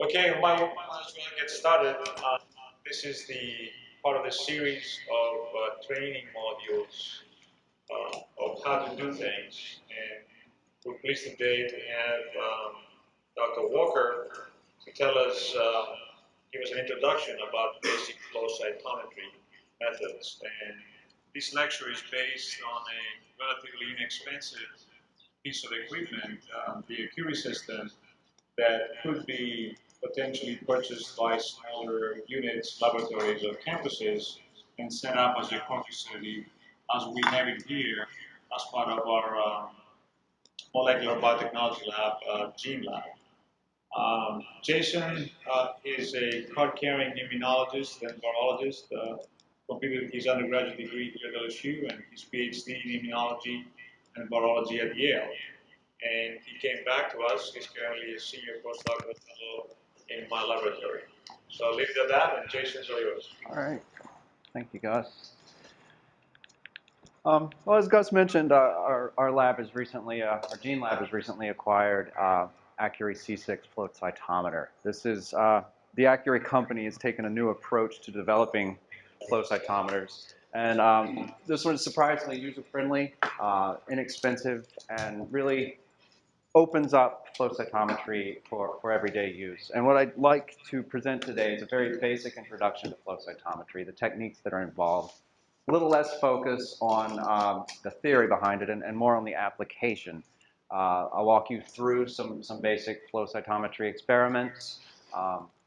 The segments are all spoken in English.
Okay, we might as well get started. This is the part of the series of training modules of how to do things. And we're pleased today to have Dr. Walker to tell us, give us an introduction about basic flow cytometry methods. And this lecture is based on a relatively inexpensive piece of equipment, the Accuri system, that could be potentially purchased by smaller units, laboratories, or campuses and set up as a core facility, as we have it here as part of our molecular biotechnology lab, Gene Lab. Jason is a card-carrying immunologist and virologist, completed his undergraduate degree here at LSU and his PhD in immunology and virology at Yale. And he came back to us. He's currently a senior postdoctoral fellow in my laboratory. So I'll leave it at that, and Jason's all yours. All right. Thank you, Gus. Well, as Gus mentioned, our lab is recently, our Gene Lab has recently acquired Accuri C6 flow cytometer. This is, the Accuri company has taken a new approach to developing flow cytometers. And this one is surprisingly user-friendly, inexpensive, and really opens up flow cytometry for everyday use. And what I'd like to present today is a very basic introduction to flow cytometry, the techniques that are involved, a little less focus on the theory behind it and more on the application. I'll walk you through some basic flow cytometry experiments,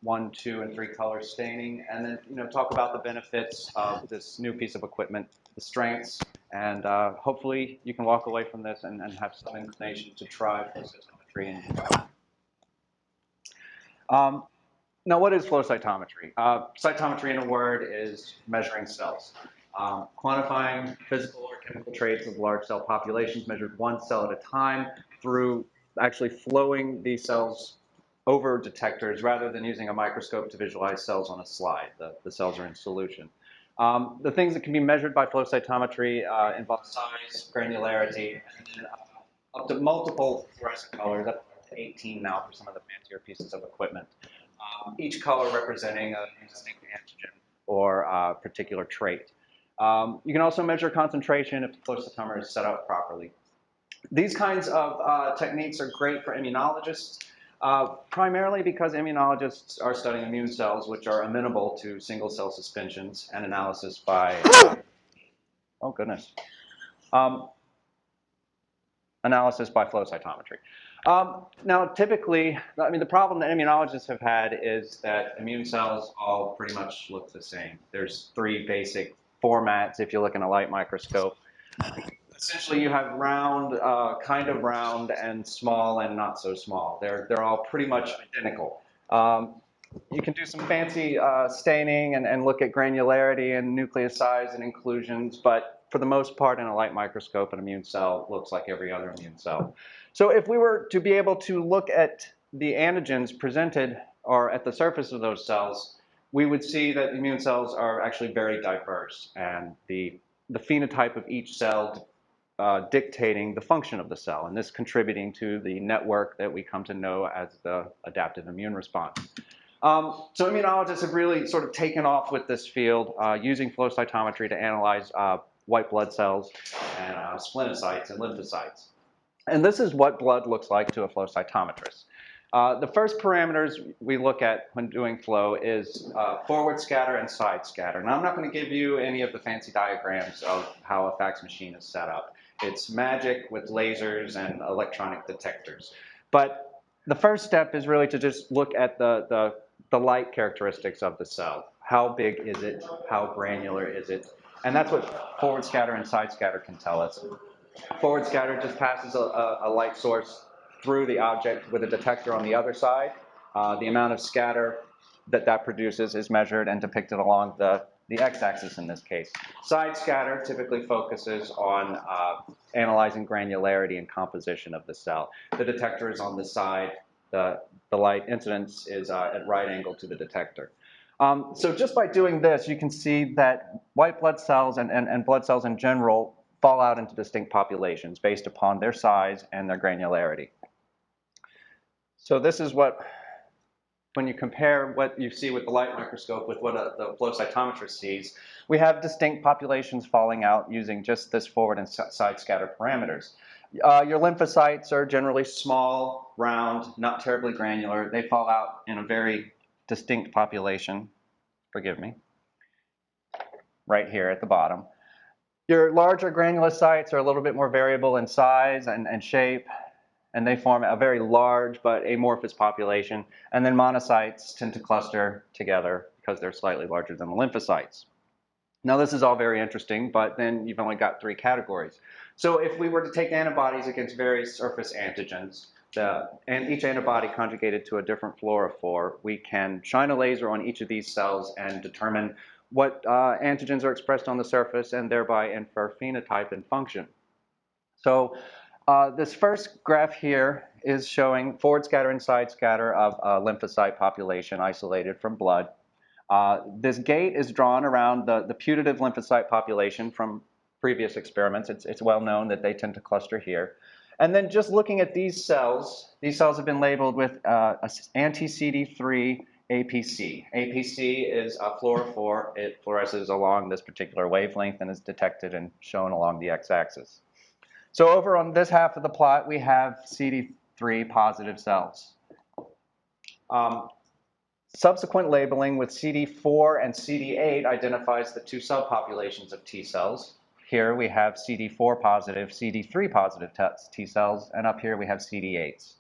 1, 2, and 3 color staining, and then talk about the benefits of this new piece of equipment, the strengths, and hopefully you can walk away from this and have some inclination to try flow cytometry. Now, what is flow cytometry? Cytometry, in a word, is measuring cells. Quantifying physical or chemical traits of large cell populations measured one cell at a time through actually flowing these cells over detectors rather than using a microscope to visualize cells on a slide. The cells are in solution. The things that can be measured by flow cytometry involve size, granularity, and then up to multiple fluorescent colors, up to 18 now for some of the fancier pieces of equipment. Each color representing a distinct antigen or a particular trait. You can also measure concentration if the flow cytometer is set up properly. These kinds of techniques are great for immunologists, primarily because immunologists are studying immune cells, which are amenable to single-cell suspensions and analysis by, oh goodness, analysis by flow cytometry. Now, typically, the problem that immunologists have had is that immune cells all pretty much look the same. There's 3 basic formats if you look in a light microscope. Essentially, you have round, kind of round, and small and not so small. They're all pretty much identical. You can do some fancy staining and look at granularity and nucleus size and inclusions, but for the most part, in a light microscope, an immune cell looks like every other immune cell. So if we were to be able to look at the antigens presented or at the surface of those cells, we would see that immune cells are actually very diverse, and the phenotype of each cell dictating the function of the cell, and this contributing to the network that we come to know as the adaptive immune response. So immunologists have really sort of taken off with this field, using flow cytometry to analyze white blood cells and splenocytes and lymphocytes. And this is what blood looks like to a flow cytometrist. The first parameters we look at when doing flow is forward scatter and side scatter. Now, I'm not going to give you any of the fancy diagrams of how a fax machine is set up. It's magic with lasers and electronic detectors. But the first step is really to just look at the light characteristics of the cell. How big is it? How granular is it? And that's what forward scatter and side scatter can tell us. Forward scatter just passes a light source through the object with a detector on the other side. The amount of scatter that produces is measured and depicted along the x-axis in this case. Side scatter typically focuses on analyzing granularity and composition of the cell. The detector is on the side. The light incidence is at right angle to the detector. So just by doing this, you can see that white blood cells and blood cells in general fall out into distinct populations based upon their size and their granularity. So this is what when you compare what you see with the light microscope with what the flow cytometrist sees, we have distinct populations falling out using just this forward and side scatter parameters. Your lymphocytes are generally small, round, not terribly granular. They fall out in a very distinct population, forgive me, right here at the bottom. Your larger granulocytes are a little bit more variable in size and shape, and they form a very large but amorphous population. And then monocytes tend to cluster together because they're slightly larger than the lymphocytes. Now this is all very interesting, but then you've only got 3 categories. So if we were to take antibodies against various surface antigens, and each antibody conjugated to a different fluorophore, we can shine a laser on each of these cells and determine what antigens are expressed on the surface and thereby infer phenotype and function. So this first graph here is showing forward scatter and side scatter of a lymphocyte population isolated from blood. This gate is drawn around the putative lymphocyte population from previous experiments. It's well known that they tend to cluster here. And then just looking at these cells have been labeled with anti-CD3 APC. APC is a fluorophore. It fluoresces along this particular wavelength and is detected and shown along the x-axis. So over on this half of the plot, we have CD3 positive cells. Subsequent labeling with CD4 and CD8 identifies the 2 subpopulations of T cells. Here we have CD4 positive, CD3 positive T cells, and up here we have CD8s.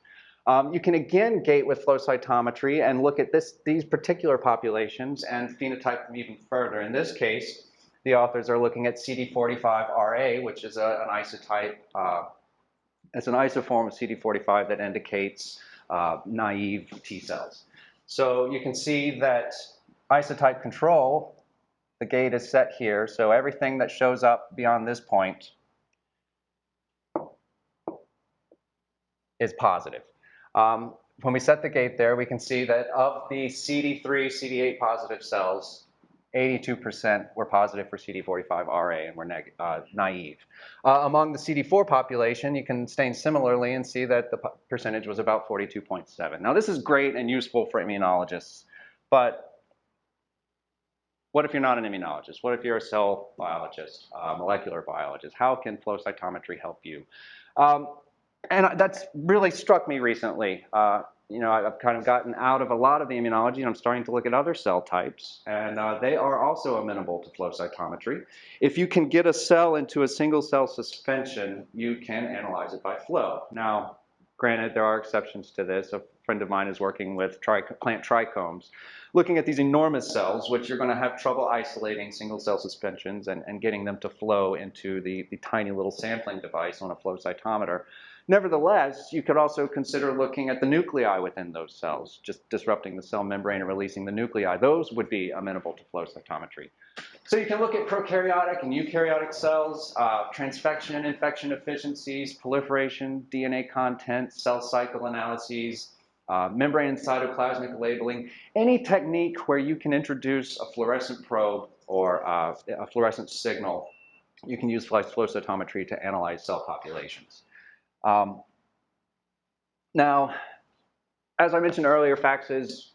You can again gate with flow cytometry and look at these particular populations and phenotype them even further. In this case, the authors are looking at CD45RA, which is an isotype. It's an isoform of CD45 that indicates naive T cells. So you can see that isotype control, the gate is set here, so everything that shows up beyond this point is positive. When we set the gate there, we can see that of the CD3, CD8 positive cells, 82% were positive for CD45RA and were naive. Among the CD4 population, you can stain similarly and see that the percentage was about 42.7. Now this is great and useful for immunologists, but what if you're not an immunologist? What if you're a cell biologist, molecular biologist? How can flow cytometry help you? And that's really struck me recently. I've kind of gotten out of a lot of the immunology and I'm starting to look at other cell types, and they are also amenable to flow cytometry. If you can get a cell into a single cell suspension, you can analyze it by flow. Now, granted, there are exceptions to this. A friend of mine is working with plant trichomes, looking at these enormous cells, which you're going to have trouble isolating single cell suspensions and getting them to flow into the tiny little sampling device on a flow cytometer. Nevertheless, you could also consider looking at the nuclei within those cells, just disrupting the cell membrane and releasing the nuclei. Those would be amenable to flow cytometry. So you can look at prokaryotic and eukaryotic cells, transfection and infection efficiencies, proliferation, DNA content, cell cycle analyses, membrane and cytoplasmic labeling, any technique where you can introduce a fluorescent probe or a fluorescent signal, you can use flow cytometry to analyze cell populations. Now, as I mentioned earlier, FACS is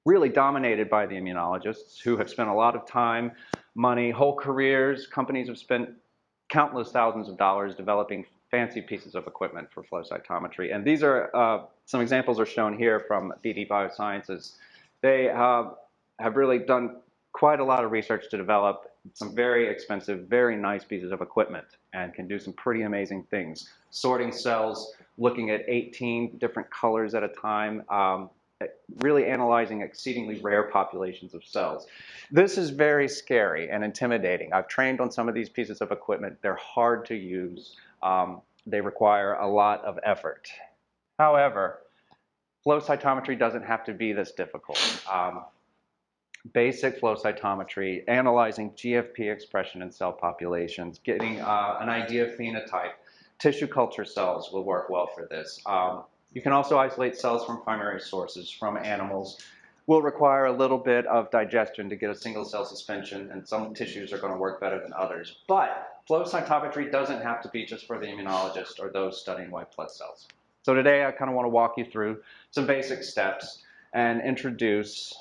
really dominated by the immunologists who have spent a lot of time, money, whole careers. Companies have spent countless thousands of dollars developing fancy pieces of equipment for flow cytometry. And these are, some examples are shown here from BD Biosciences. They have really done quite a lot of research to develop some very expensive, very nice pieces of equipment and can do some pretty amazing things. Sorting cells, looking at 18 different colors at a time, really analyzing exceedingly rare populations of cells. This is very scary and intimidating. I've trained on some of these pieces of equipment. They're hard to use. They require a lot of effort. However, flow cytometry doesn't have to be this difficult. Basic flow cytometry, analyzing GFP expression in cell populations, getting an idea of phenotype. Tissue culture cells will work well for this. You can also isolate cells from primary sources, from animals. Will require a little bit of digestion to get a single cell suspension, and some tissues are going to work better than others. But flow cytometry doesn't have to be just for the immunologist or those studying white blood cells. So today I kind of want to walk you through some basic steps. and introduce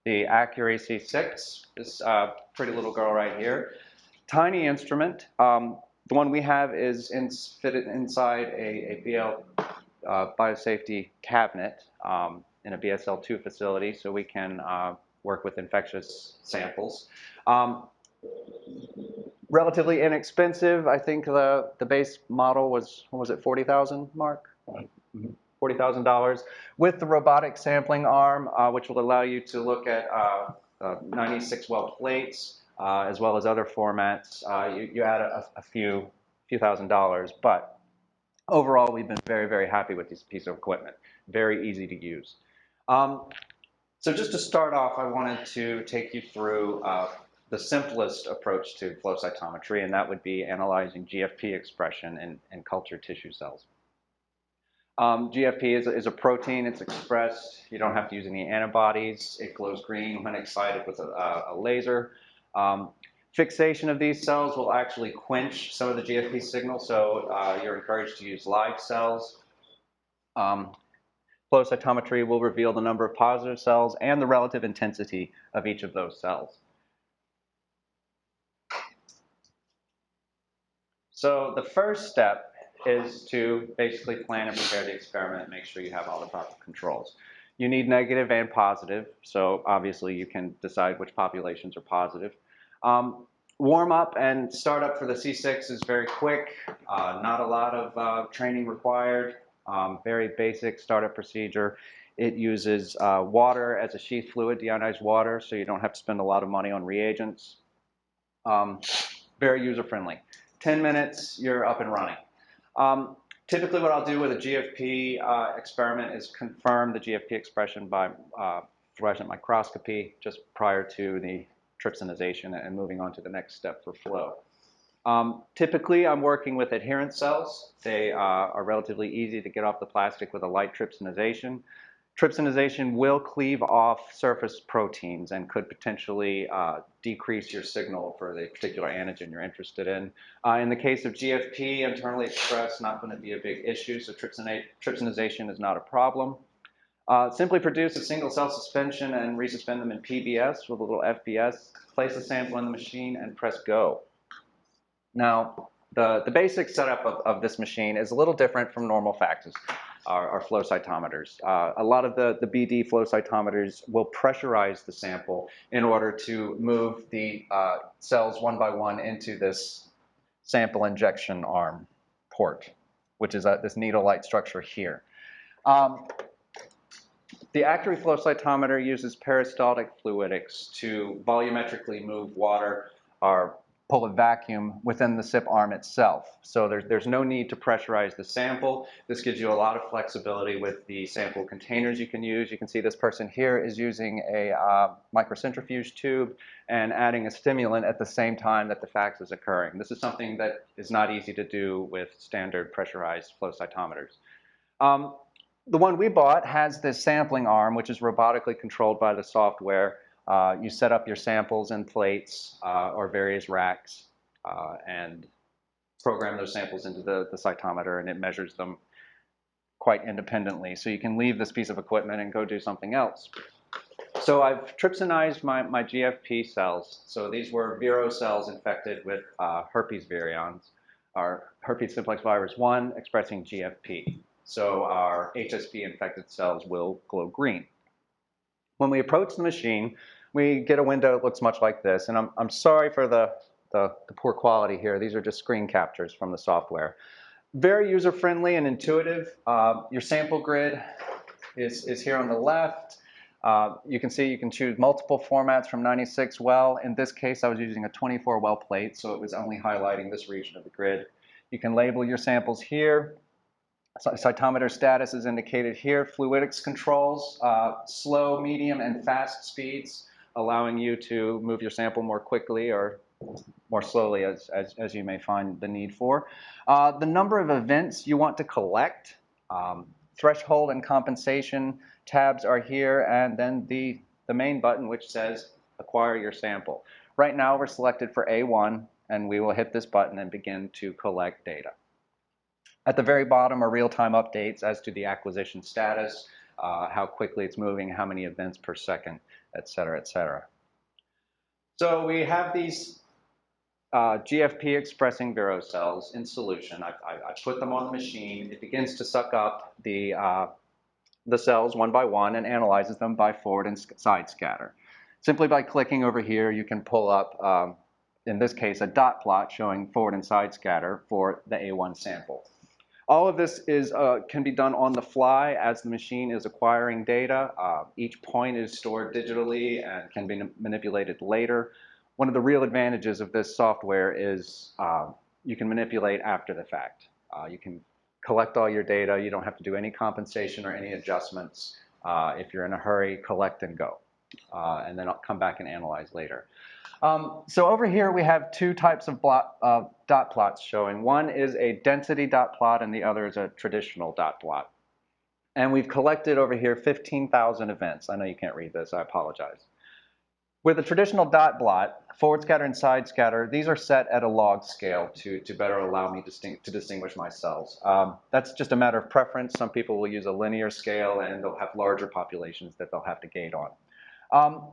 the Accuri C6, this pretty little girl right here. Tiny instrument. The one we have is fitted inside a BL biosafety cabinet in a BSL-2 facility, so we can work with infectious samples. Relatively inexpensive. I think the base model was, what was it, 40,000, Mark? $40,000 with the robotic sampling arm, which will allow you to look at 96 well plates, as well as other formats. You add a few $1,000, but overall, we've been very, very happy with this piece of equipment. Very easy to use. So just to start off, I wanted to take you through the simplest approach to flow cytometry, and that would be analyzing GFP expression in cultured tissue cells. GFP is a protein. It's expressed. You don't have to use any antibodies. It glows green when excited with a laser. Fixation of these cells will actually quench some of the GFP signal, so you're encouraged to use live cells. Flow cytometry will reveal the number of positive cells and the relative intensity of each of those cells. So the first step is to basically plan and prepare the experiment and make sure you have all the proper controls. You need negative and positive, so obviously you can decide which populations are positive. Warm up and start up for the C6 is very quick, not a lot of training required, very basic startup procedure. It uses water as a sheath fluid, deionized water, so you don't have to spend a lot of money on reagents. Very user-friendly. 10 minutes, you're up and running. Typically what I'll do with a GFP experiment is confirm the GFP expression by fluorescent microscopy just prior to the trypsinization and moving on to the next step for flow. Typically I'm working with adherent cells. They are relatively easy to get off the plastic with a light trypsinization. Trypsinization will cleave off surface proteins and could potentially decrease your signal for the particular antigen you're interested in. In the case of GFP, internally expressed, not going to be a big issue, so trypsinization is not a problem. Simply produce a single cell suspension and resuspend them in PBS with a little FBS, place the sample in the machine, and press go. Now, the basic setup of this machine is a little different from normal faxes. Our flow cytometers. A lot of the BD flow cytometers will pressurize the sample in order to move the cells one by one into this sample injection arm port, which is this needle-like structure here. The Accuri flow cytometer uses peristaltic fluidics to volumetrically move water or pull a vacuum within the SIP arm itself. So there's no need to pressurize the sample. This gives you a lot of flexibility with the sample containers you can use. You can see this person here is using a microcentrifuge tube and adding a stimulant at the same time that the fax is occurring. This is something that is not easy to do with standard pressurized flow cytometers. The one we bought has this sampling arm, which is robotically controlled by the software. You set up your samples in plates or various racks and program those samples into the cytometer, and it measures them quite independently. So you can leave this piece of equipment and go do something else. So I've trypsinized my GFP cells. So these were viro cells infected with herpes virions, or herpes simplex virus 1 expressing GFP. So our HSV infected cells will glow green. When we approach the machine, we get a window that looks much like this, and I'm sorry for the poor quality here. These are just screen captures from the software. Very user-friendly and intuitive. Your sample grid is here on the left. You can see you can choose multiple formats from 96 well. In this case, I was using a 24 well plate, so it was only highlighting this region of the grid. You can label your samples here. Cytometer status is indicated here. Fluidics controls, slow, medium, and fast speeds, allowing you to move your sample more quickly or more slowly as you may find the need for. The number of events you want to collect, threshold and compensation tabs are here, and then the main button which says acquire your sample. Right now we're selected for A1, and we will hit this button and begin to collect data. At the very bottom are real-time updates as to the acquisition status. how quickly it's moving, how many events per second, et cetera, et cetera. So we have these GFP expressing viro cells in solution. I put them on the machine. It begins to suck up the cells one by one and analyzes them by forward and side scatter. Simply by clicking over here, you can pull up, in this case, a dot plot showing forward and side scatter for the A1 sample. All of this can be done on the fly as the machine is acquiring data. Each point is stored digitally and can be manipulated later. One of the real advantages of this software is you can manipulate after the fact. You can collect all your data. You don't have to do any compensation or any adjustments. If you're in a hurry, collect and go. And then I'll come back and analyze later. So over here we have two types of dot plots showing. One is a density dot plot and the other is a traditional dot plot. And we've collected over here 15,000 events. I know you can't read this, I apologize. With a traditional dot plot, forward scatter and side scatter, these are set at a log scale to better allow me to distinguish my cells. That's just a matter of preference. Some people will use a linear scale and they'll have larger populations that they'll have to gate on.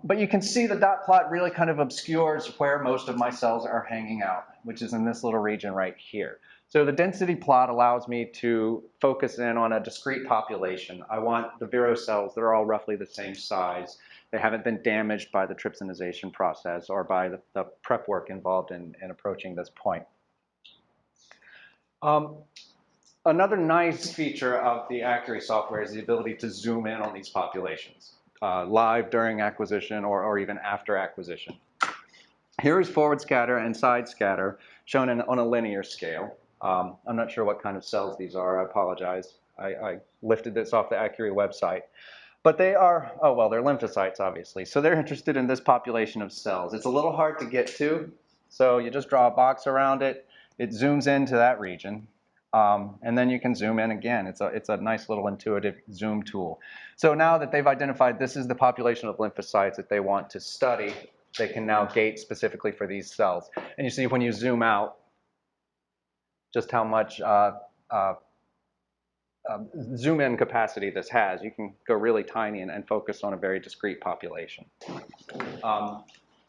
But you can see the dot plot really kind of obscures where most of my cells are hanging out, which is in this little region right here. So the density plot allows me to focus in on a discrete population. I want the viro cells that are all roughly the same size. They haven't been damaged by the trypsinization process or by the prep work involved in approaching this point. Another nice feature of the Accuri software is the ability to zoom in on these populations. Live during acquisition or even after acquisition. Here is forward scatter and side scatter shown on a linear scale. I'm not sure what kind of cells these are. I apologize. I lifted this off the Accuri website. But they are, oh well, they're lymphocytes obviously. So they're interested in this population of cells. It's a little hard to get to. So you just draw a box around it. It zooms into that region. And then you can zoom in again. It's a nice little intuitive zoom tool. So now that they've identified this is the population of lymphocytes that they want to study, they can now gate specifically for these cells. And you see when you zoom out just how much zoom in capacity this has. You can go really tiny and focus on a very discrete population.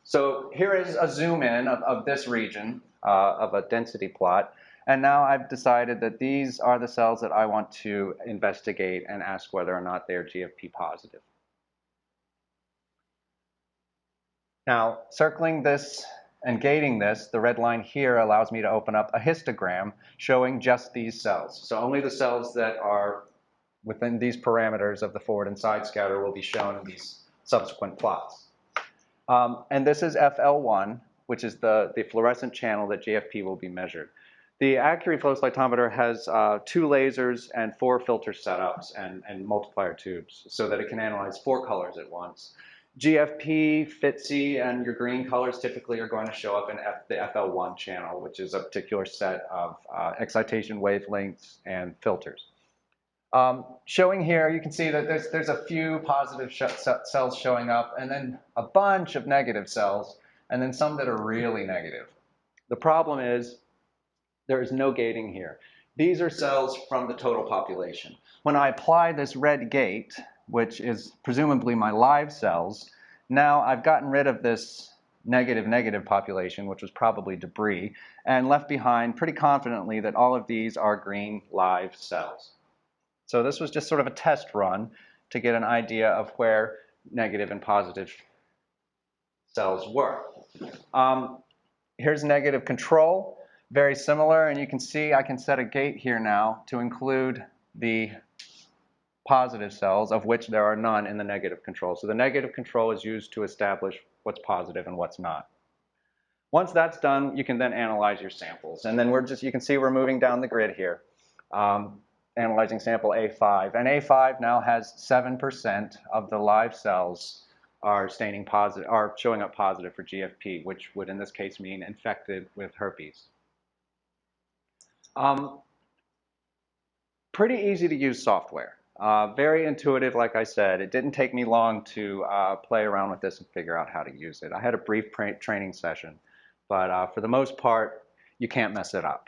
So here is a zoom in of this region of a density plot. And now I've decided that these are the cells that I want to investigate and ask whether or not they're GFP positive. Now, circling this and gating this, the red line here allows me to open up a histogram showing just these cells. So only the cells that are within these parameters of the forward and side scatter will be shown in these subsequent plots. And this is FL1, which is the fluorescent channel that GFP will be measured. The Accuri flow cytometer has 2 lasers and 4 filter setups and multiplier tubes so that it can analyze 4 colors at once. GFP, FITC, and your green colors typically are going to show up in the FL1 channel, which is a particular set of excitation wavelengths and filters. Showing here, you can see that there's a few positive cells showing up, and then a bunch of negative cells, and then some that are really negative. The problem is there is no gating here. These are cells from the total population. When I apply this red gate, which is presumably my live cells, now I've gotten rid of this negative population, which was probably debris, and left behind pretty confidently that all of these are green live cells. So this was just sort of a test run to get an idea of where negative and positive cells were. Here's negative control. Very similar, and you can see I can set a gate here now to include the positive cells, of which there are none in the negative control. So the negative control is used to establish what's positive and what's not. Once that's done, you can then analyze your samples. And then you can see we're moving down the grid here, analyzing sample A5. And A5 now has 7% of the live cells are showing up positive for GFP, which would in this case mean infected with herpes. Pretty easy to use software. Very intuitive, like I said. It didn't take me long to play around with this and figure out how to use it. I had a brief training session, but for the most part, you can't mess it up.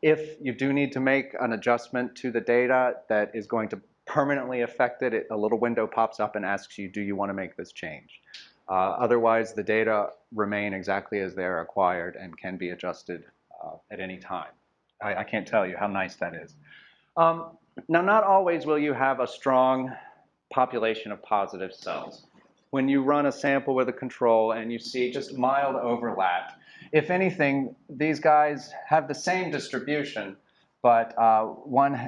If you do need to make an adjustment to the data that is going to permanently affected, a little window pops up and asks you, do you want to make this change? Otherwise, the data remain exactly as they're acquired and can be adjusted at any time. I can't tell you how nice that is. Now, not always will you have a strong population of positive cells. When you run a sample with a control and you see just mild overlap, if anything, these guys have the same distribution, but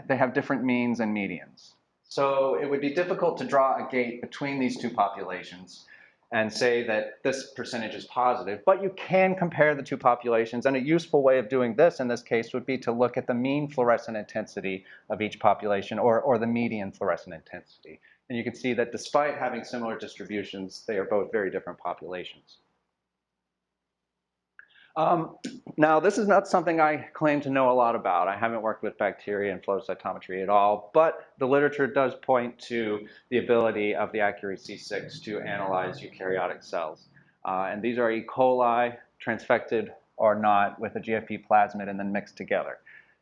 they have different means and medians. So it would be difficult to draw a gate between these two populations and say that this percentage is positive, but you can compare the two populations, and a useful way of doing this in this case would be to look at the mean fluorescent intensity of each population or the median fluorescent intensity. And you can see that despite having similar distributions, they are both very different populations. Now, this is not something I claim to know a lot about. I haven't worked with bacteria and flow cytometry at all, but the literature does point to the ability of the Accuri C6 to analyze eukaryotic cells. And these are E. coli, transfected or not, with a GFP plasmid and then mixed together.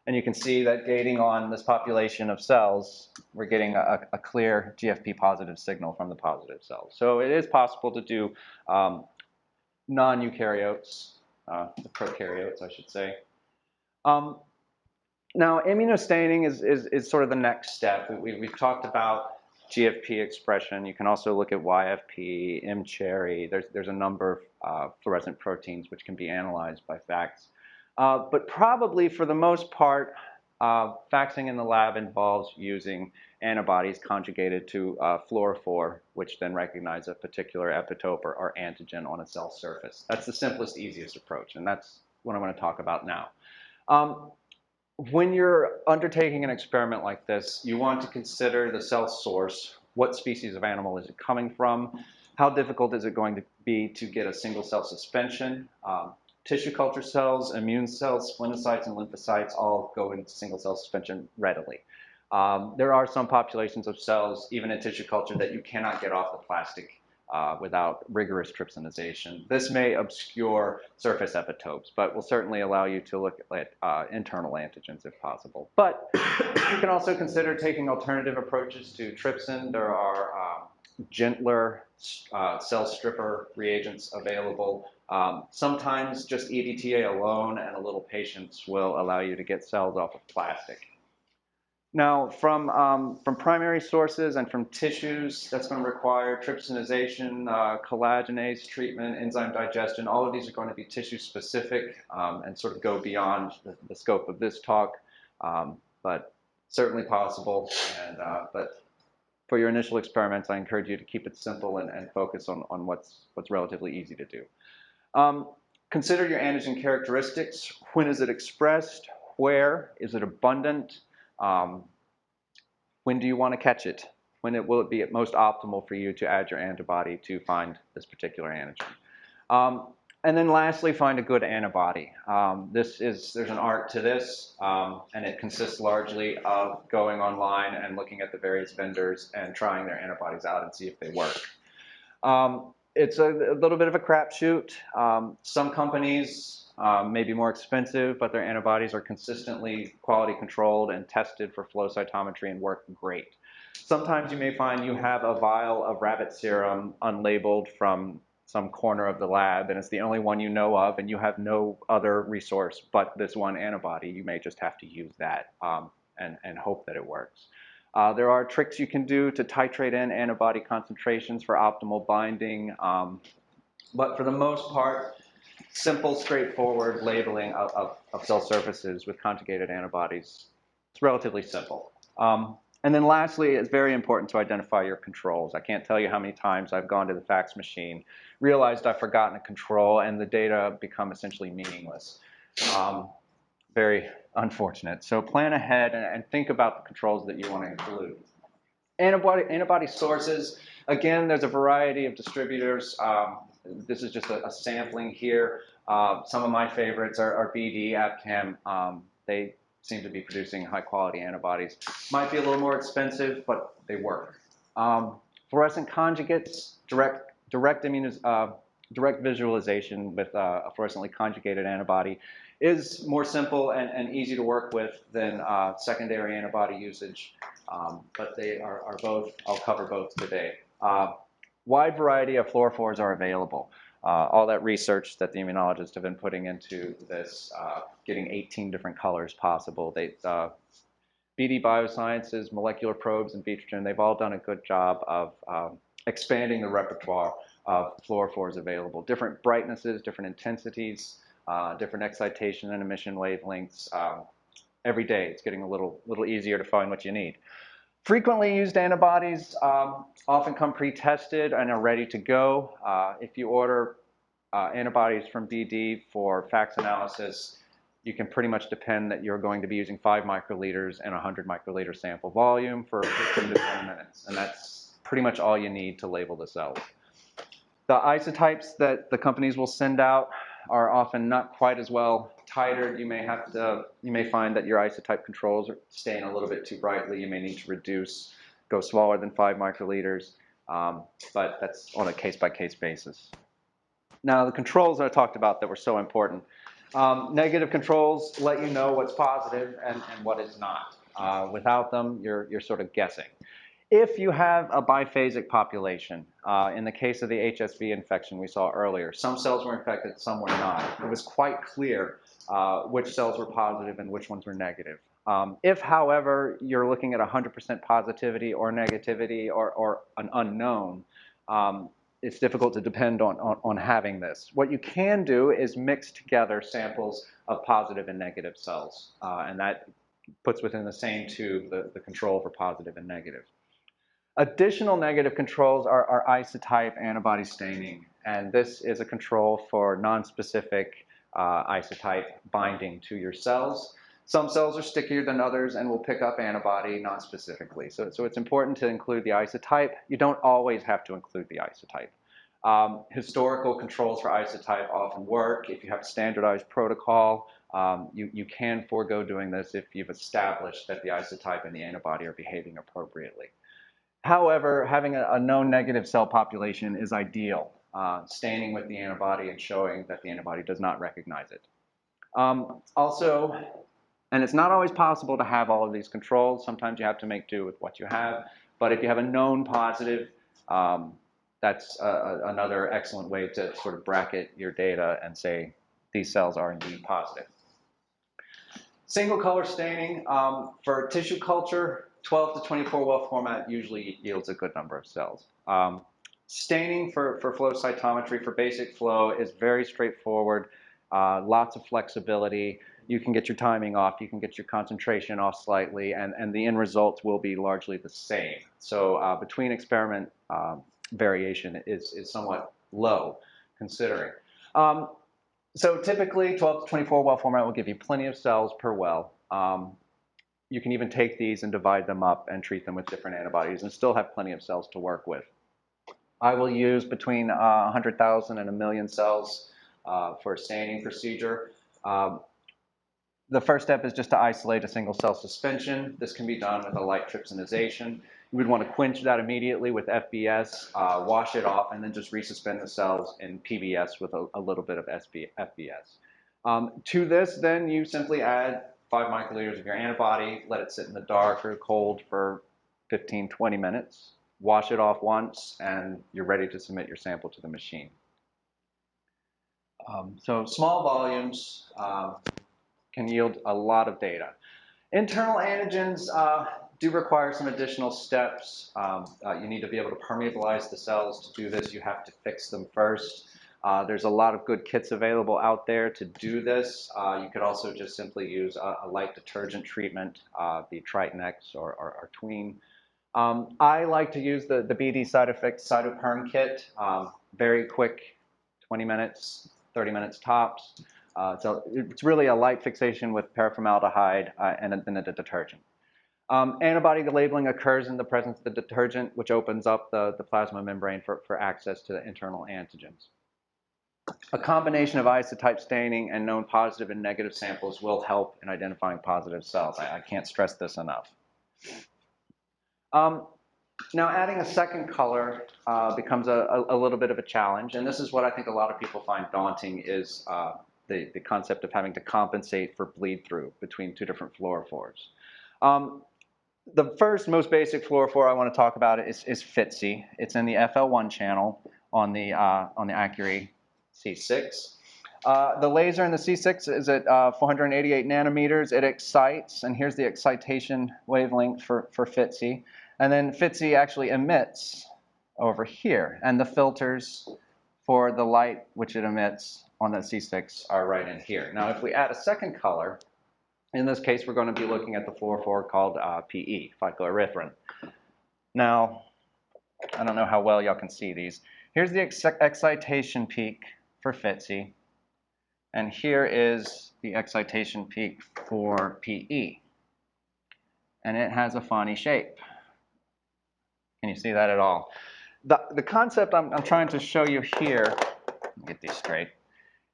And you can see that gating on this population of cells, we're getting a clear GFP positive signal from the positive cells. So it is possible to do non-eukaryotes, the prokaryotes, I should say. Now, immuno-staining is sort of the next step. We've talked about GFP expression. You can also look at YFP, mCherry. There's a number of fluorescent proteins which can be analyzed by FACS. But probably for the most part, faxing in the lab involves using antibodies conjugated to fluorophore, which then recognize a particular epitope or antigen on a cell surface. That's the simplest, easiest approach, and that's what I'm going to talk about now. When you're undertaking an experiment like this, you want to consider the cell source. What species of animal is it coming from? How difficult is it going to be to get a single cell suspension? Tissue culture cells, immune cells, splenocytes, and lymphocytes all go into single cell suspension readily. There are some populations of cells, even in tissue culture, that you cannot get off the plastic without rigorous trypsinization. This may obscure surface epitopes, but will certainly allow you to look at internal antigens if possible. But you can also consider taking alternative approaches to trypsin. There are gentler cell stripper reagents available. Sometimes just EDTA alone and a little patience will allow you to get cells off of plastic. Now, from primary sources and from tissues, that's going to require trypsinization, collagenase treatment, enzyme digestion. All of these are going to be tissue specific and sort of go beyond the scope of this talk, but certainly possible. And, but for your initial experiments, I encourage you to keep it simple and focus on what's relatively easy to do. Consider your antigen characteristics. When is it expressed? Where? Is it abundant? When do you want to catch it? When will it be most optimal for you to add your antibody to find this particular antigen? And then lastly, find a good antibody. There's an art to this, and it consists largely of going online and looking at the various vendors and trying their antibodies out and see if they work. It's a little bit of a crapshoot. Some companies may be more expensive, but their antibodies are consistently quality controlled and tested for flow cytometry and work great. Sometimes you may find you have a vial of rabbit serum unlabeled from some corner of the lab, and it's the only one you know of, and you have no other resource but this one antibody. You may just have to use that and hope that it works. There are tricks you can do to titrate in antibody concentrations for optimal binding, but for the most part, simple, straightforward labeling of cell surfaces with conjugated antibodies, it's relatively simple. And then lastly, it's very important to identify your controls. I can't tell you how many times I've gone to the fax machine, realized I've forgotten a control, and the data become essentially meaningless. Very unfortunate. So plan ahead and think about the controls that you want to include. Antibody sources, again, there's a variety of distributors. This is just a sampling here. Some of my favorites are BD, Abcam. They seem to be producing high quality antibodies. Might be a little more expensive, but they work. Fluorescent conjugates, direct direct visualization with a fluorescently conjugated antibody is more simple and easy to work with than secondary antibody usage, but they are both, I'll cover both today. Wide variety of fluorophores are available. All that research that the immunologists have been putting into this, getting 18 different colors possible. BD Biosciences, Molecular Probes, and Vitrogen, they've all done a good job of expanding the repertoire of fluorophores available. Different brightnesses, different intensities, different excitation and emission wavelengths. Every day it's getting a little easier to find what you need. Frequently used antibodies often come pre-tested and are ready to go. If you order antibodies from BD for FACS analysis, you can pretty much depend that you're going to be using 5 microliters and 100 microliter sample volume for 15 to 20 minutes. And that's pretty much all you need to label the cells. The isotypes that the companies will send out are often not quite as well titered. You may find that your isotype controls are staying a little bit too brightly. You may need to reduce, go smaller than 5 microliters, but that's on a case-by-case basis. Now, the controls I talked about that were so important. Negative controls let you know what's positive and what is not. Without them, you're sort of guessing. If you have a biphasic population, in the case of the HSV infection we saw earlier, some cells were infected, some were not. It was quite clear which cells were positive and which ones were negative. If, however, you're looking at 100% positivity or negativity or an unknown, it's difficult to depend on having this. What you can do is mix together samples of positive and negative cells, and that puts within the same tube the control for positive and negative. Additional negative controls are isotype antibody staining, and this is a control for nonspecific isotype binding to your cells. Some cells are stickier than others and will pick up antibody nonspecifically. So it's important to include the isotype. You don't always have to include the isotype. Historical controls for isotype often work. If you have a standardized protocol, you can forego doing this if you've established that the isotype and the antibody are behaving appropriately. However, having a known negative cell population is ideal, staining with the antibody and showing that the antibody does not recognize it. Also, and it's not always possible to have all of these controls. Sometimes you have to make do with what you have. But if you have a known positive, that's another excellent way to sort of bracket your data and say these cells are indeed positive. Single color staining for tissue culture, 12 to 24 well format usually yields a good number of cells. Staining for flow cytometry, for basic flow, is very straightforward, lots of flexibility. You can get your timing off, you can get your concentration off slightly, and the end results will be largely the same. So between experiment variation is somewhat low, considering. So typically 12 to 24 well format will give you plenty of cells per well. You can even take these and divide them up and treat them with different antibodies and still have plenty of cells to work with. I will use between 100,000 and 1 million cells for a staining procedure. The first step is just to isolate a single cell suspension. This can be done with a light trypsinization. You would want to quench that immediately with FBS, wash it off, and then just resuspend the cells in PBS with a little bit of FBS. To this, then, you simply add 5 microliters of your antibody, let it sit in the dark or cold for 15, 20 minutes, wash it off once, and you're ready to submit your sample to the machine. So small volumes can yield a lot of data. Internal antigens do require some additional steps. You need to be able to permeabilize the cells. To do this, you have to fix them first. There's a lot of good kits available out there to do this. You could also just simply use a light detergent treatment, the Triton X or Tween. I like to use the BD Cytofix Cytoperm kit. Very quick, 20 minutes, 30 minutes tops. So it's really a light fixation with paraformaldehyde and then a detergent. Antibody labeling occurs in the presence of the detergent, which opens up the plasma membrane for access to the internal antigens. A combination of isotype staining and known positive and negative samples will help in identifying positive cells. I can't stress this enough. Now, adding a second color becomes a little bit of a challenge, and this is what I think a lot of people find daunting is the concept of having to compensate for bleed through between two different fluorophores. The first, most basic fluorophore I want to talk about is FITC. It's in the FL1 channel on the Accuri C6. The laser in the C6 is at 488 nanometers. It excites, and here's the excitation wavelength for FITC. And then FITC actually emits over here, and the filters for the light which it emits on the C6 are right in here. Now, if we add a second color, in this case, we're going to be looking at the fluorophore called PE, phycoerythrin. Now, I don't know how well y'all can see these. Here's the excitation peak for FITC, and here is the excitation peak for PE. And it has a funny shape. Can you see that at all? The concept I'm trying to show you here, let me get these straight,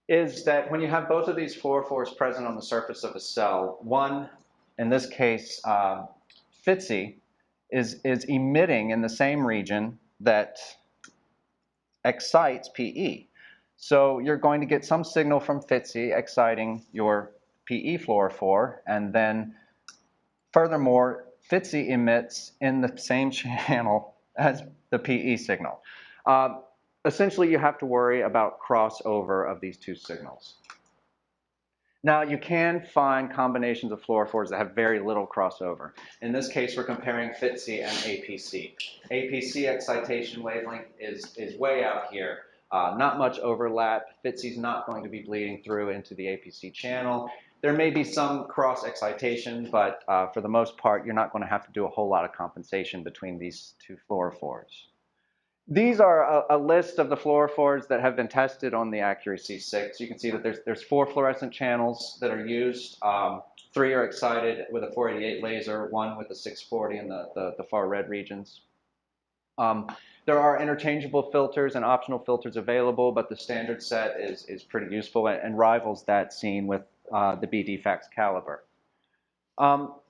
is that when you have both of these fluorophores present on the surface of a cell, one, in this case, FITC, is emitting in the same region that excites PE. So you're going to get some signal from FITC exciting your PE fluorophore, and then furthermore, FITC emits in the same channel as the PE signal. Essentially, you have to worry about crossover of these two signals. Now, you can find combinations of fluorophores that have very little crossover. In this case, we're comparing FITC and APC. APC excitation wavelength is way out here. Not much overlap. FITC is not going to be bleeding through into the APC channel. There may be some cross-excitation, but for the most part, you're not going to have to do a whole lot of compensation between these two fluorophores. These are a list of the fluorophores that have been tested on the Accuri C6. You can see that there's 4 fluorescent channels that are used. 3 are excited with a 488 laser, 1 with a 640 in the far red regions. There are interchangeable filters and optional filters available, but the standard set is pretty useful and rivals that seen with the BD fax caliber.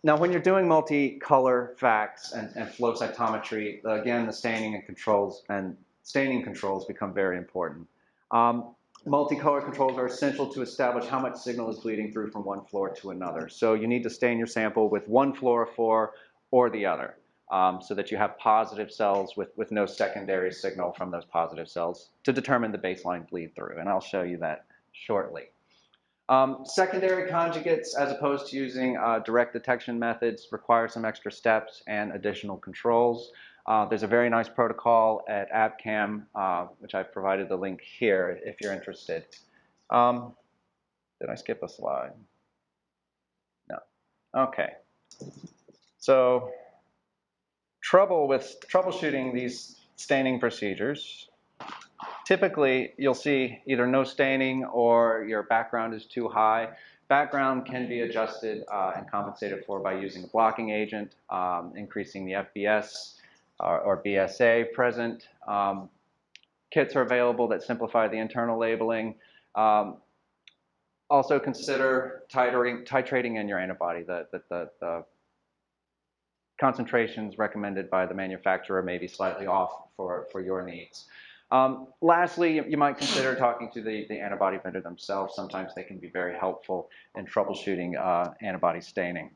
Now, when you're doing multicolor fax and flow cytometry, again, the staining controls become very important. Multicolor controls are essential to establish how much signal is bleeding through from one fluor to another. So you need to stain your sample with one fluorophore or the other, so that you have positive cells with no secondary signal from those positive cells to determine the baseline bleed through, and I'll show you that shortly. Secondary conjugates, as opposed to using direct detection methods, require some extra steps and additional controls. There's a very nice protocol at ABCAM, which I've provided the link here if you're interested. Did I skip a slide? No. Okay. So, trouble with troubleshooting these staining procedures. Typically, you'll see either no staining or your background is too high. Background can be adjusted and compensated for by using a blocking agent, increasing the FBS or BSA present. Kits are available that simplify the internal labeling. Also consider titrating in your antibody. The concentrations recommended by the manufacturer may be slightly off for your needs. Lastly, you might consider talking to the antibody vendor themselves. Sometimes they can be very helpful in troubleshooting antibody staining.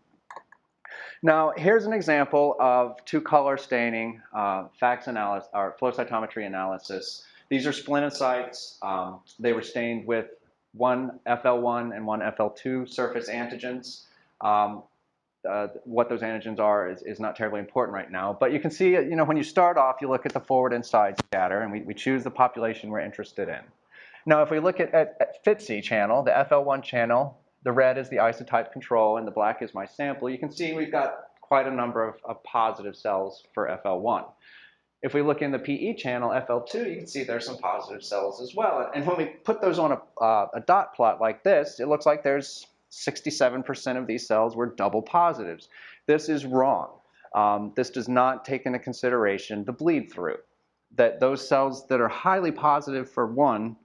Now, here's an example of two-color staining, fax analysis, or flow cytometry analysis. These are splenocytes. They were stained with one FL1 and one FL2 surface antigens. What those antigens are is not terribly important right now, but you can see, when you start off, you look at the forward and side scatter, and we choose the population we're interested in. Now, if we look at FITC channel, the FL1 channel, the red is the isotype control, and the black is my sample. You can see we've got quite a number of positive cells for FL1. If we look in the PE channel, FL2, you can see there's some positive cells as well. And when we put those on a dot plot like this, it looks like there's 67% of these cells were double positives. This is wrong. This does not take into consideration the bleed through. That those cells that are highly positive for one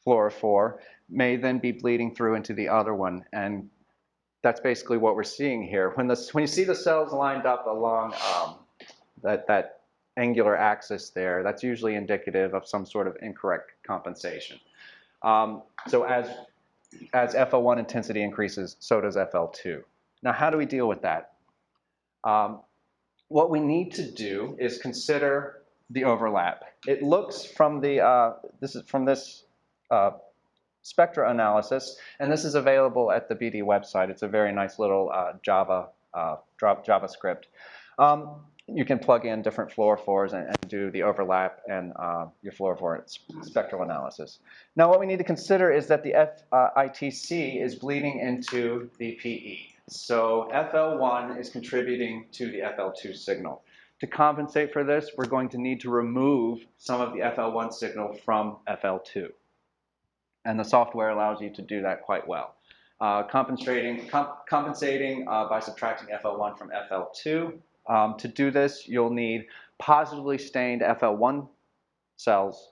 fluorophore may then be bleeding through into the other one, and that's basically what we're seeing here. When you see the cells lined up along that angular axis there, that's usually indicative of some sort of incorrect compensation. So as FL1 intensity increases, so does FL2. Now, how do we deal with that? What we need to do is consider the overlap. It looks from this spectra analysis, and this is available at the BD website. It's a very nice little JavaScript. You can plug in different fluorophores and do the overlap and your fluorophore spectral analysis. Now, what we need to consider is that the ITC is bleeding into the PE. So FL1 is contributing to the FL2 signal. To compensate for this, we're going to need to remove some of the FL1 signal from FL2. And the software allows you to do that quite well. Compensating by subtracting FL1 from FL2. To do this, you'll need positively stained FL1 cells,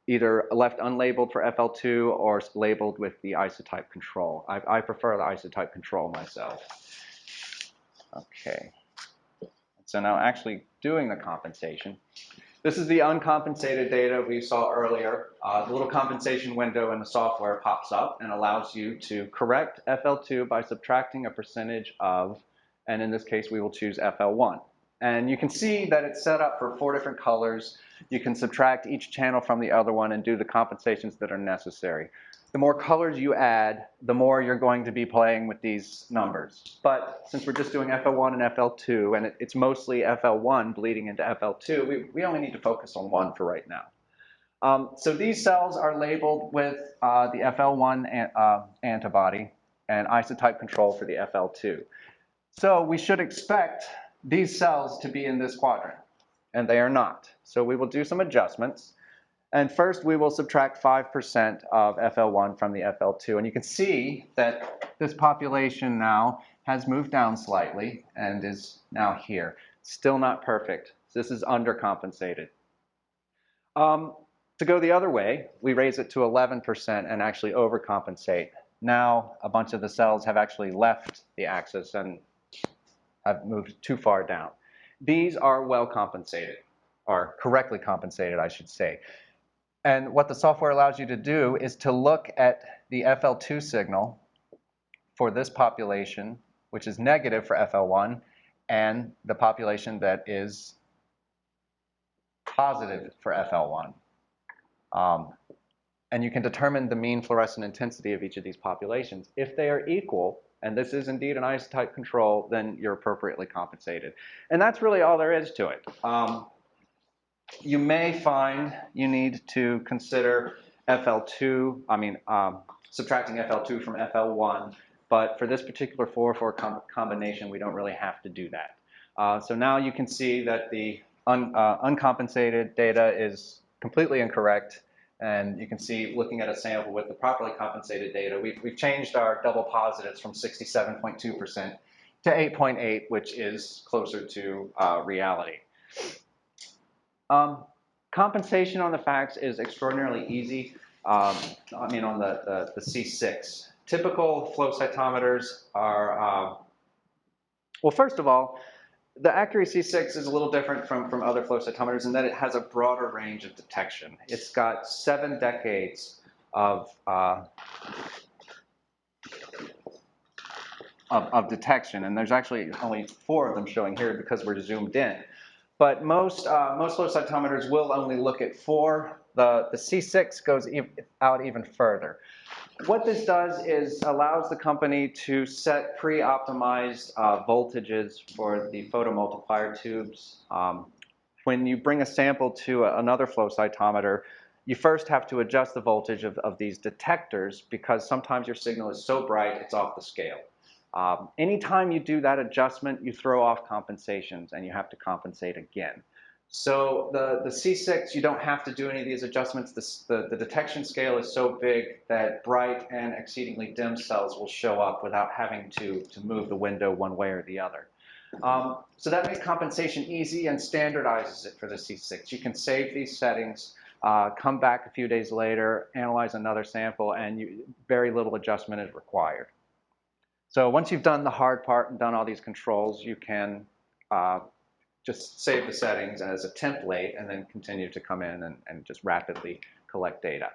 either left unlabeled for FL2 or labeled with the isotype control. I prefer the isotype control myself. Okay. So now actually doing the compensation. This is the uncompensated data we saw earlier. The little compensation window in the software pops up and allows you to correct FL2 by subtracting a percentage of, and in this case we will choose FL1. And you can see that it's set up for 4 different colors. You can subtract each channel from the other one and do the compensations that are necessary. The more colors you add, the more you're going to be playing with these numbers. But since we're just doing FL1 and FL2, and it's mostly FL1 bleeding into FL2, we only need to focus on one for right now. So these cells are labeled with the FL1 antibody and isotype control for the FL2. So we should expect these cells to be in this quadrant, and they are not. So we will do some adjustments. And first, we will subtract 5% of FL1 from the FL2. And you can see that this population now has moved down slightly and is now here. Still not perfect. This is undercompensated. To go the other way, we raise it to 11% and actually overcompensate. Now, a bunch of the cells have actually left the axis and have moved too far down. These are well compensated, or correctly compensated, I should say. And what the software allows you to do is to look at the FL2 signal for this population, which is negative for FL1, and the population that is positive for FL1. And you can determine the mean fluorescent intensity of each of these populations. If they are equal, and this is indeed an isotype control, then you're appropriately compensated. And that's really all there is to it. You may find you need to consider FL2, subtracting FL2 from FL1, but for this particular fluorophore combination, we don't really have to do that. So now you can see that the uncompensated data is completely incorrect, and you can see, looking at a sample with the properly compensated data, we've changed our double positives from 67.2% to 8.8, which is closer to reality. Compensation on the FACS is extraordinarily easy. On the C6. Typical flow cytometers are, well, first of all, the Accuri C6 is a little different from other flow cytometers in that it has a broader range of detection. It's got 7 decades of detection, and there's actually only 4 of them showing here because we're zoomed in. But most flow cytometers will only look at 4. The C6 goes out even further. What this does is allows the company to set pre-optimized voltages for the photomultiplier tubes. When you bring a sample to another flow cytometer, you first have to adjust the voltage of these detectors because sometimes your signal is so bright it's off the scale. Anytime you do that adjustment, you throw off compensations and you have to compensate again. So the C6, you don't have to do any of these adjustments. The detection scale is so big that bright and exceedingly dim cells will show up without having to move the window one way or the other. So that makes compensation easy and standardizes it for the C6. You can save these settings, come back a few days later, analyze another sample, and very little adjustment is required. So once you've done the hard part and done all these controls, you can just save the settings as a template and then continue to come in and just rapidly collect data.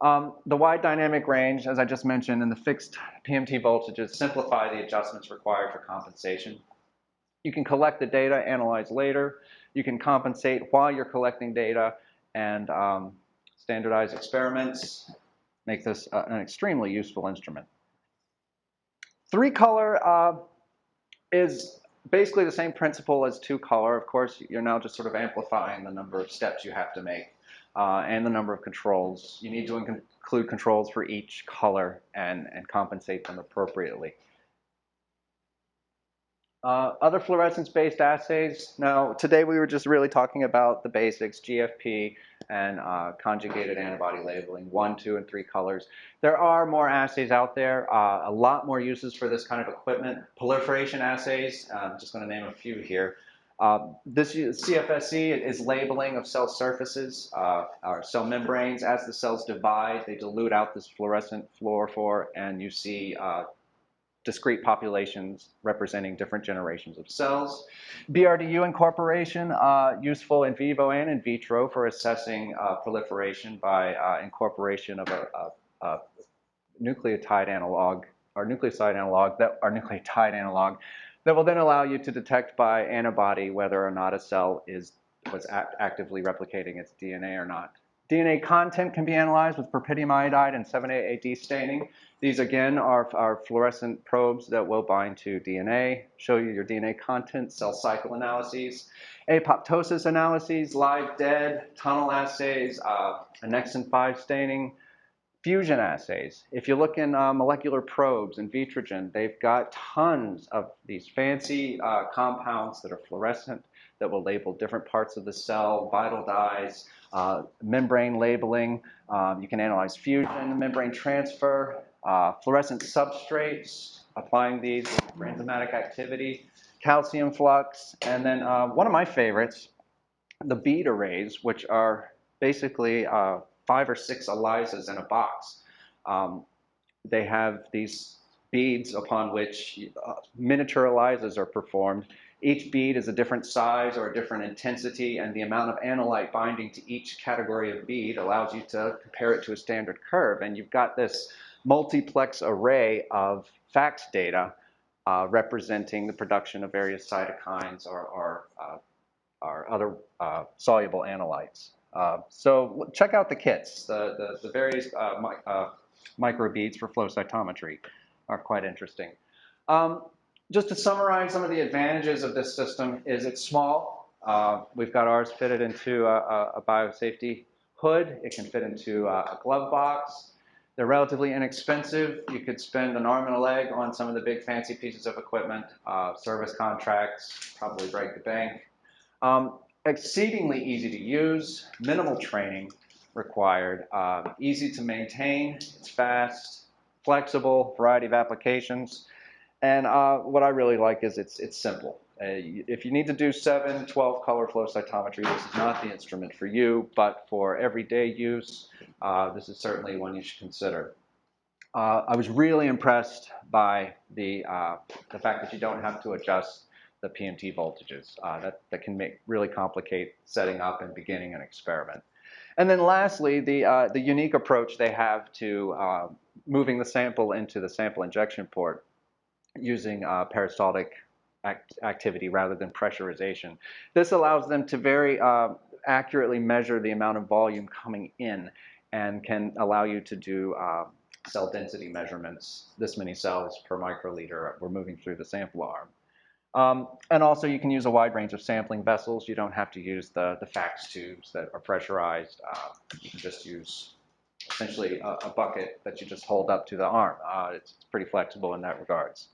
The wide dynamic range, as I just mentioned, and the fixed PMT voltages simplify the adjustments required for compensation. You can collect the data, analyze later. You can compensate while you're collecting data, and standardize experiments make this an extremely useful instrument. 3-color is basically the same principle as 2-color. Of course, you're now just sort of amplifying the number of steps you have to make and the number of controls. You need to include controls for each color and compensate them appropriately. Other fluorescence-based assays. Now, today we were just really talking about the basics, GFP and conjugated antibody labeling, 1, 2, and 3 colors. There are more assays out there, a lot more uses for this kind of equipment. Proliferation assays, I'm just going to name a few here. This CFSC is labeling of cell surfaces, or cell membranes. As the cells divide, they dilute out this fluorescent fluorophore, and you see discrete populations representing different generations of cells. BRDU incorporation, useful in vivo and in vitro for assessing proliferation by incorporation of a nucleotide analog, or nucleoside analog, nucleotide analog that will then allow you to detect by antibody whether or not a cell was actively replicating its DNA or not. DNA content can be analyzed with propydium iodide and 7A-AD staining. These, again, are fluorescent probes that will bind to DNA, show you your DNA content, cell cycle analyses, apoptosis analyses, live dead, tunnel assays, annexin 5 staining, fusion assays. If you look in molecular probes in Vitrogen, they've got tons of these fancy compounds that are fluorescent that will label different parts of the cell, vital dyes, membrane labeling. You can analyze fusion, membrane transfer, fluorescent substrates, applying these for enzymatic activity, calcium flux, and then one of my favorites, the bead arrays, which are basically 5 or 6 ELISAs in a box. They have these beads upon which miniature ELISAs are performed. Each bead is a different size or a different intensity, and the amount of analyte binding to each category of bead allows you to compare it to a standard curve. And you've got this multiplex array of FACS data representing the production of various cytokines or other soluble analytes. So check out the kits. The various microbeads for flow cytometry are quite interesting. Just to summarize some of the advantages of this system is it's small. We've got ours fitted into a biosafety hood. It can fit into a glove box. They're relatively inexpensive. You could spend an arm and a leg on some of the big fancy pieces of equipment, service contracts, probably break the bank. Exceedingly easy to use, minimal training required, easy to maintain, it's fast, flexible, variety of applications. And what I really like is it's simple. If you need to do 7, 12 color flow cytometry, this is not the instrument for you, but for everyday use, this is certainly one you should consider. I was really impressed by the fact that you don't have to adjust the PMT voltages. That can really complicate setting up and beginning an experiment. And then lastly, the unique approach they have to moving the sample into the sample injection port using peristaltic activity rather than pressurization. This allows them to very accurately measure the amount of volume coming in and can allow you to do cell density measurements, this many cells per microliter we're moving through the sample arm. And also you can use a wide range of sampling vessels. You don't have to use the FACS tubes that are pressurized. You can just use essentially a bucket that you just hold up to the arm. It's pretty flexible in that regards.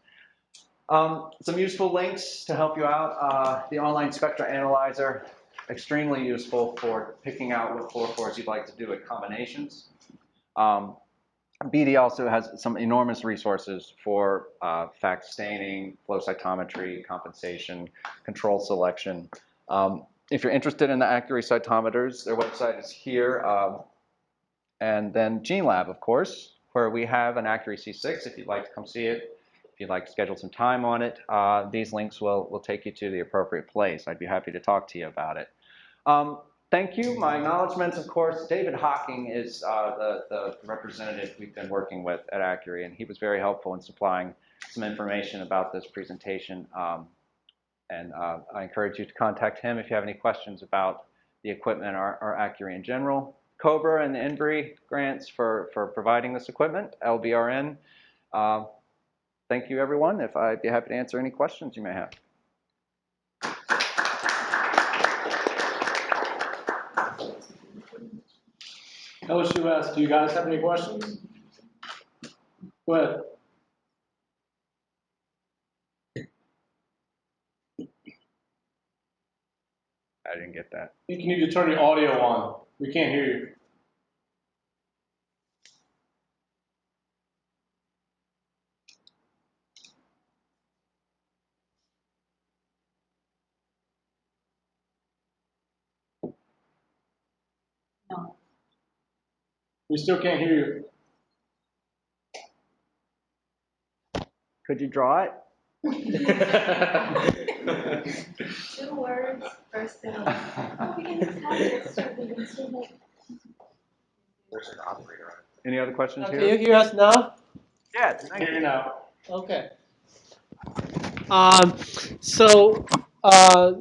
Some useful links to help you out. The online spectra analyzer, extremely useful for picking out what fluorophores you'd like to do at combinations. BD also has some enormous resources for FACS staining, flow cytometry, compensation, control selection. If you're interested in the Accuri cytometers, their website is here. And then GeneLab, of course, where we have an Accuri C6 if you'd like to come see it. If you'd like to schedule some time on it, these links will take you to the appropriate place. I'd be happy to talk to you about it. Thank you. My acknowledgements, of course. David Hocking is the representative we've been working with at Accuri, and he was very helpful in supplying some information about this presentation. I encourage you to contact him if you have any questions about the equipment or Accuri in general. COBRA and the INBRI grants for providing this equipment, LBRN. Thank you, everyone. I'd be happy to answer any questions you may have. LSUS, do you guys have any questions? Go ahead. I didn't get that. I think you need to turn your audio on. We can't hear you. No. We still can't hear you. Could you draw it? 2 words, first thing. Oh, we can just have this, or we can still make. There's an operator on it. Any other questions Can here? you hear us now? Yeah, Hear you now. Okay. So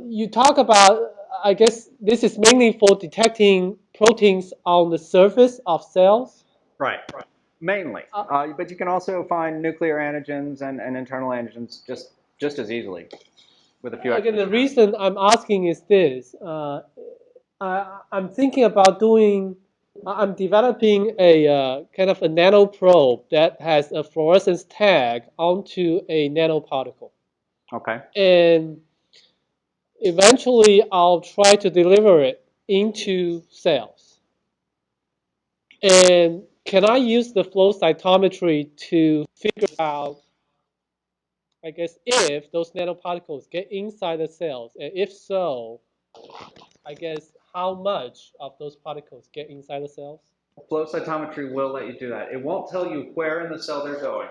you talk about, I guess this is mainly for detecting proteins on the surface of cells. Right. Mainly. But you can also find nuclear antigens and internal antigens just as easily with a few Again, the extra reason I'm asking is this. I'm thinking about I'm developing a kind of a nanoprobe that has a fluorescence tag onto a nanoparticle. Okay. And eventually I'll try to deliver it into cells. And can I use the flow cytometry to figure out, I guess, if those nanoparticles get inside the cells? And if so, I guess, how much of those particles get inside the cells? Flow cytometry will let you do that. It won't tell you where in the cell they're going,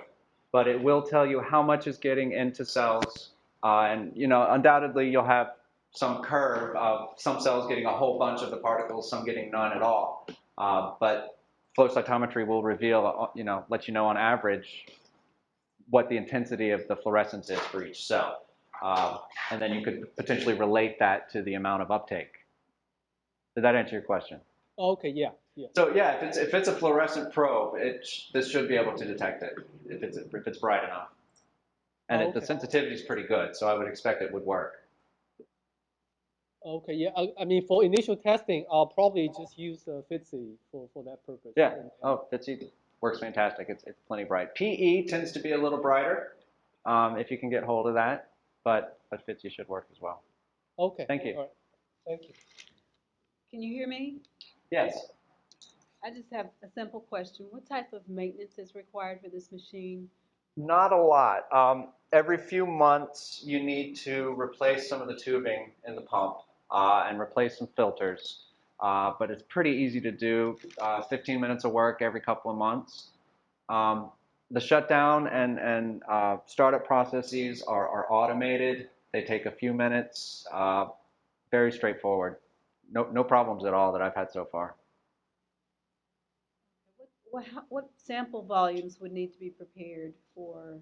but it will tell you how much is getting into cells. And undoubtedly you'll have some curve of some cells getting a whole bunch of the particles, some getting none at all. But flow cytometry will reveal, let you know on average what the intensity of the fluorescence is for each cell. And then you could potentially relate that to the amount of uptake. Did that answer your question? Okay, yeah. So yeah, if it's a fluorescent probe, this should be able to detect it if it's bright enough. And the sensitivity is pretty good, so I would expect it would work. Okay, yeah. I mean, for initial testing, I'll probably just use FITSI for that purpose. Yeah. Oh, FITSI works fantastic. It's plenty bright. PE tends to be a little brighter, if you can get hold of that, but FITSI should work as well. Okay. Thank you. All right. Thank you. Can you hear me? Yes. I just have a simple question. What type of maintenance is required for this machine? Not a lot. Every few months, you need to replace some of the tubing in the pump and replace some filters. But it's pretty easy to do. 15 minutes of work every couple of months. The shutdown and startup processes are automated. They take a few minutes. Very straightforward. No problems at all that I've had so far. What sample volumes would need to be prepared for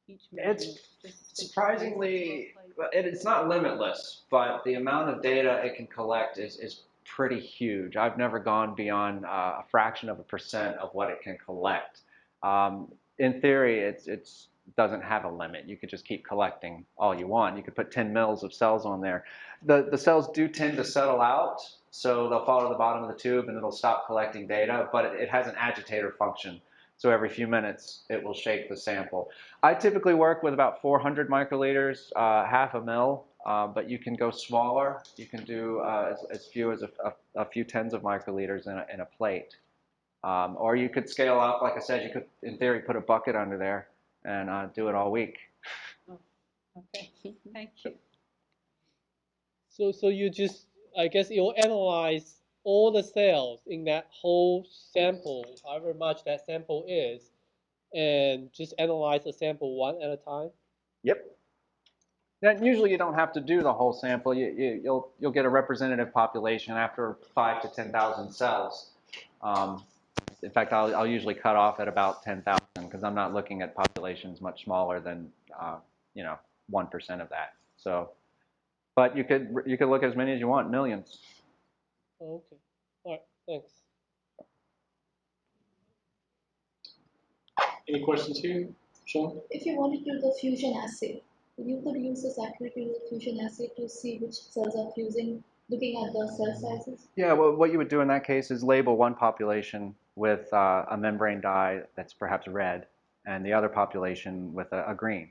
each measurement? It's surprisingly, it's not limitless, but the amount of data it can collect is pretty huge. I've never gone beyond a fraction of a percent of what it can collect. In theory, it doesn't have a limit. You could just keep collecting all you want. You could put 10 mils of cells on there. The cells do tend to settle out, so they'll fall to the bottom of the tube and it'll stop collecting data, but it has an agitator function. So every few minutes, it will shake the sample. I typically work with about 400 microliters, half a mil, but you can go smaller. You can do as few as a few tens of microliters in a plate. Or you could scale up, like I said, you could, in theory, put a bucket under there and do it all week. Oh, okay, thank you. So you just, I guess you'll analyze all the cells in that whole sample, however much that sample is, and just analyze a sample one at a time? Yep. Then usually you don't have to do the whole sample. You'll get a representative population after 5 to 10,000 cells. In fact, I'll usually cut off at about 10,000 because I'm not looking at populations much smaller than 1% of that. So, but you could look at as many as you want, millions. Okay. All right. Thanks. Any questions here, Sean? If you want to do the fusion assay, you could use this Accuri fusion assay to see which cells are fusing, looking at the cell sizes. Yeah, well, what you would do in that case is label one population with a membrane dye that's perhaps red, and the other population with a green,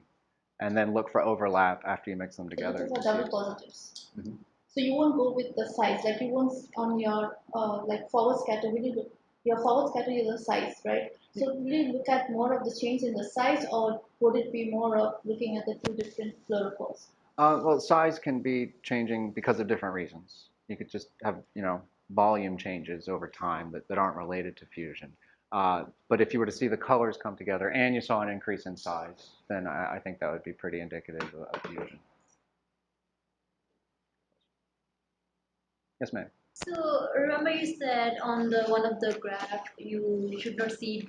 and then look for overlap after you mix them together. Those are double positives. Mm-hmm. So you won't go with the size, like you won't on your like forward scatter. Will you look, your forward scatter is the size, right? So will you look at more of the change in the size, or would it be more of looking at the two different fluorophores? Well, size can be changing because of different reasons. You could just have, volume changes over time that aren't related to fusion. But if you were to see the colors come together and you saw an increase in size, then I think that would be pretty indicative of fusion. Yes, ma'am. So remember you said on the one of the graph you should not see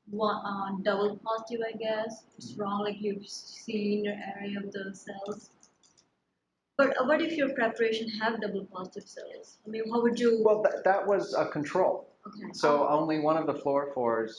one double positive, I guess. It's wrong, like you see in your area of the cells. But what if your preparation have double positive cells? I mean, how would you? Well, that was a control. Okay. So only one of the fluorophores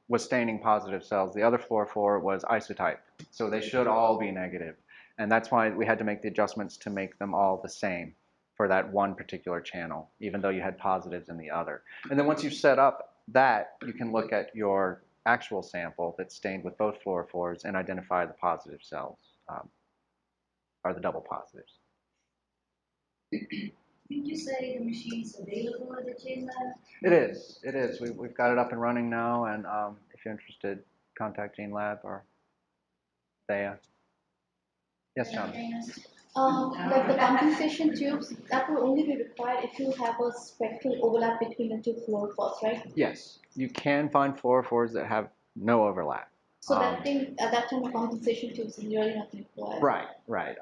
was staining positive cells. The other fluorophore was isotype. So they should all be negative. And that's why we had to make the adjustments to make them all the same for that one particular channel, even though you had positives in the other. And then once you set up that, you can look at your actual sample that's stained with both fluorophores and identify the positive cells, or the double positives. Did you say the machine is available at the chain lab? It is. It is. We've got it up and running now, and if you're interested, contact Gene Lab or Thea. Yes, John. Like the compensation tubes, that will only be required if you have a spectral overlap between the two fluorophores, right? Yes, you can find fluorophores that have no overlap. So that kind of compensation tubes is really not required. Right, right.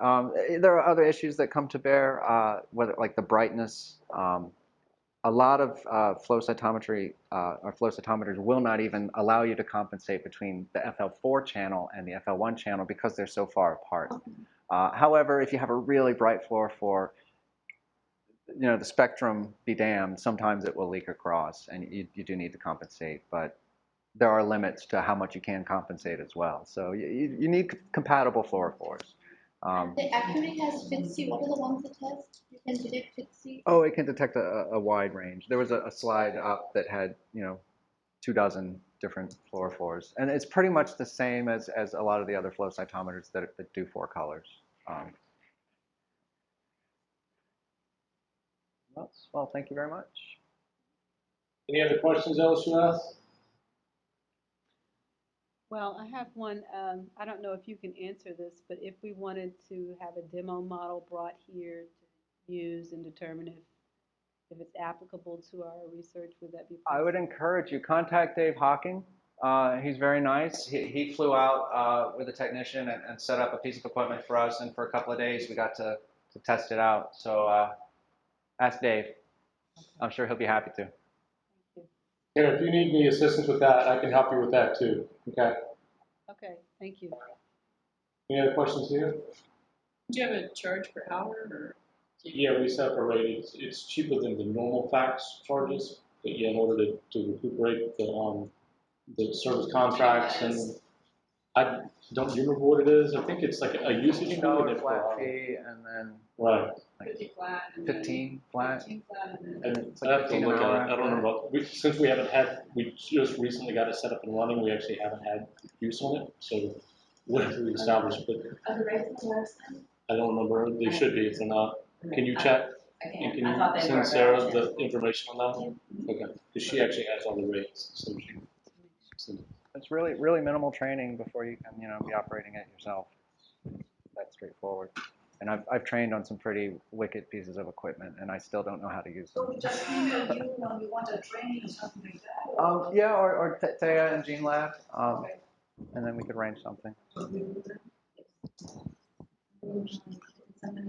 There are other issues that come to bear, whether like the brightness. A lot of flow cytometry or flow cytometers will not even allow you to compensate between the FL4 channel and the FL1 channel because they're so far apart. Okay. However, if you have a really bright fluorophore, the spectrum be damned, sometimes it will leak across, and you do need to compensate, but there are limits to how much you can compensate as well. So you need compatible fluorophores. The Accuri has FITC. What are the ones it has? You can detect FITC. Oh, it can detect a wide range. There was a slide up that had 24 different fluorophores, and it's pretty much the same as a lot of the other flow cytometers that do 4 colors. Well, thank you very much. Any other questions, LSUS? Well, I have one. I don't know if you can answer this, but if we wanted to have a demo model brought here to use and determine if it's applicable to our research, would that be possible? I would encourage you, contact Dave Hawking. He's very nice. He flew out with a technician and set up a piece of equipment for us, and for a couple of days we got to test it out. So ask Dave. Okay. I'm sure he'll be happy to. And if you need any assistance with that, I can help you with that too. Okay. Okay, thank you. Any other questions here? Do you have a charge per hour? Or Yeah, we separate. It's cheaper than the normal fax charges. But yeah, in order to recuperate the service contracts, and I don't remember what it is. I think it's like a usage fee. $15 flat fee, and then Right. like 50 flat? And 15 flat. 15 flat and And then I have to 15 an look at it. hour. I don't remember. Since we just recently got it set up and running, we actually haven't had use on it. So we'll have to reestablish. But are the rates on the website? I don't remember. They should be if they're not. Can you check? I And can. can I thought you they send were. Sarah the information on that? Okay. Because she actually has all the rates. So It's really minimal training before you can be operating it yourself. That's straightforward. And I've trained on some pretty wicked pieces of equipment, and I still don't know how to use them. So we just email you when we want a training or something like that? Yeah, or Taya and Gene Lab, and then we could arrange something. Something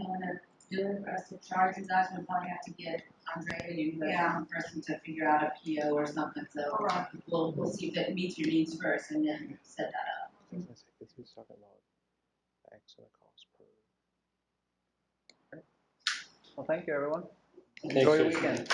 you want to do it for us to charge you guys, we'll probably have to get Andre or you, some person to figure out a PO or something. So we'll see if it meets your needs first and then set that up. Well, thank you, everyone. Thanks, Enjoy your Jason. weekend.